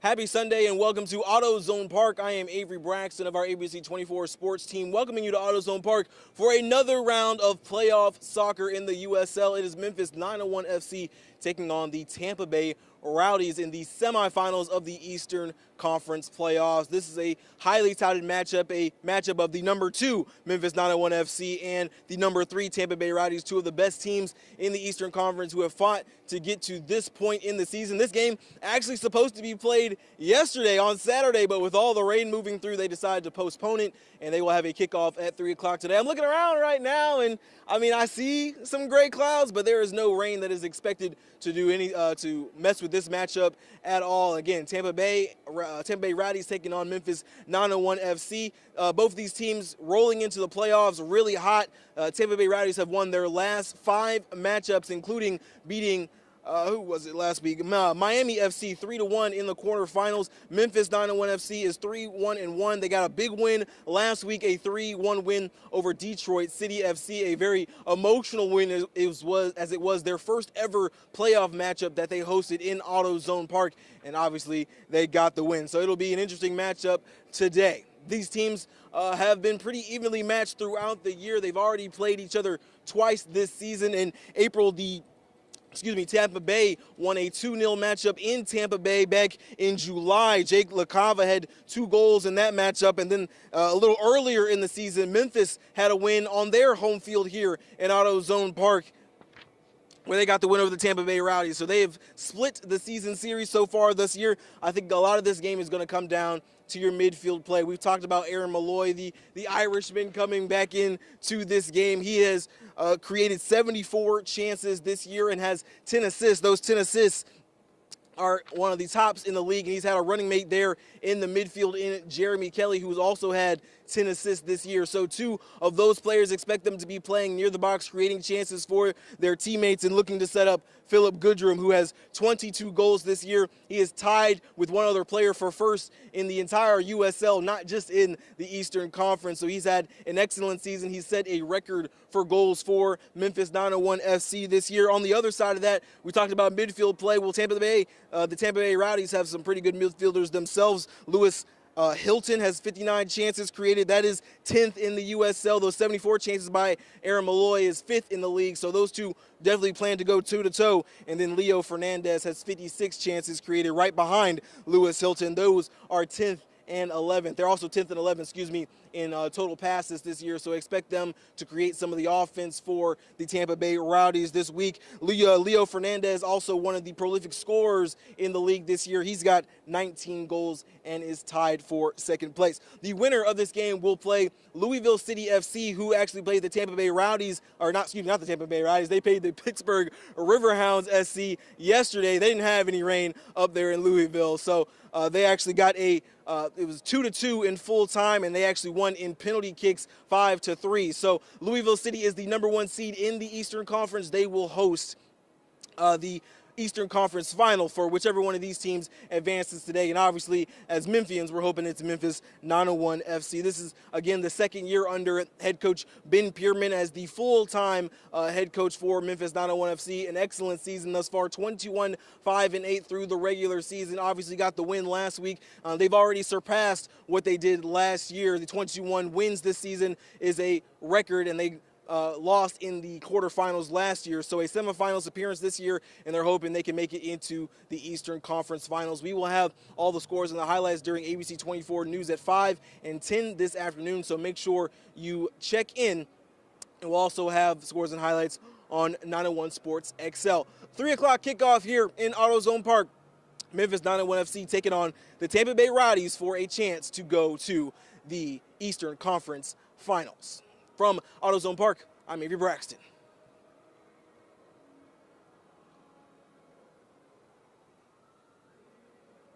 Happy Sunday and welcome to AutoZone Park. I am Avery Braxton of our ABC 24 sports team, welcoming you to AutoZone Park for another round of playoff soccer in the USL. It is Memphis 901 FC taking on the Tampa Bay Rowdies in the semifinals of the Eastern Conference playoffs. This is a highly touted matchup, a matchup of the number 2 Memphis 901 FC and the number 3 Tampa Bay Rowdies, two of the best teams in the Eastern Conference who have fought to get to this point in the season. This game actually supposed to be played yesterday on Saturday, but with all the rain moving through, they decided to postpone it, and they will have a kickoff at 3 o'clock today. I'm looking around right now, and I see some gray clouds, but there is no rain that is expected to do any to mess with this matchup at all. Again, Tampa Bay Rowdies taking on Memphis 901 FC. Both of these teams rolling into the playoffs really hot. Tampa Bay Rowdies have won their last 5 matchups, including beating who was it last week? Miami FC 3-1 in the quarterfinals. Memphis 901 FC is 3-1-1. They got a big win last week, a 3-1 win over Detroit City FC, a very emotional win as it was their first ever playoff matchup that they hosted in AutoZone Park, and obviously they got the win. So it'll be an interesting matchup today. These teams have been pretty evenly matched throughout the year. They've already played each other twice this season. In April, Tampa Bay won a 2-0 matchup in Tampa Bay back in July. Jake LaCava had 2 goals in that matchup, and then a little earlier in the season, Memphis had a win on their home field here in AutoZone Park, where they got the win over the Tampa Bay Rowdies. So they have split the season series so far this year. I think a lot of this game is going to come down to your midfield play. We've talked about Aaron Malloy, the Irishman, coming back into this game. He has created 74 chances this year and has 10 assists. Those 10 assists are one of the tops in the league, and he's had a running mate there in the midfield in Jeremy Kelly, who's also had 10 assists this year. So 2 of those players, expect them to be playing near the box, creating chances for their teammates and looking to set up Philip Goodrum, who has 22 goals this year. He is tied with one other player for first in the entire USL, not just in the Eastern Conference. So he's had an excellent season. He's set a record for goals for Memphis 901 FC this year. On the other side of that, we talked about midfield play. Well, the Tampa Bay Rowdies have some pretty good midfielders themselves. Lewis Hilton has 59 chances created. That is 10th in the USL. Those 74 chances by Aaron Malloy is 5th in the league. So those two definitely plan to go toe-to-toe. And then Leo Fernandez has 56 chances created right behind Lewis Hilton. Those are 10th and 11th. They're also 10th and 11th, in total passes this year. So expect them to create some of the offense for the Tampa Bay Rowdies this week. Leo Fernandez, also one of the prolific scorers in the league this year. He's got 19 goals and is tied for second place. The winner of this game will play Louisville City FC, who actually played the Tampa Bay Rowdies, or not the Tampa Bay Rowdies. They played the Pittsburgh Riverhounds SC yesterday. They didn't have any rain up there in Louisville, so they actually got it was 2-2 in full time, and they actually won in penalty kicks 5-3. So Louisville City is the number 1 seed in the Eastern Conference. They will host the Eastern Conference final for whichever one of these teams advances today. And obviously, as Memphians, we're hoping it's Memphis 901 FC. This is, again, the second year under head coach Ben Pierman as the full-time head coach for Memphis 901 FC. An excellent season thus far, 21-5-8 through the regular season. Obviously got the win last week. They've already surpassed what they did last year. The 21 wins this season is a record, and they lost in the quarterfinals last year. So a semifinals appearance this year, and they're hoping they can make it into the Eastern Conference Finals. We will have all the scores and the highlights during ABC 24 News at 5 and 10 this afternoon, so make sure you check in. And we'll also have scores and highlights on 901 Sports XL. 3 o'clock kickoff here in AutoZone Park. Memphis 901 FC taking on the Tampa Bay Rowdies for a chance to go to the Eastern Conference Finals. From AutoZone Park, I'm Avery Braxton.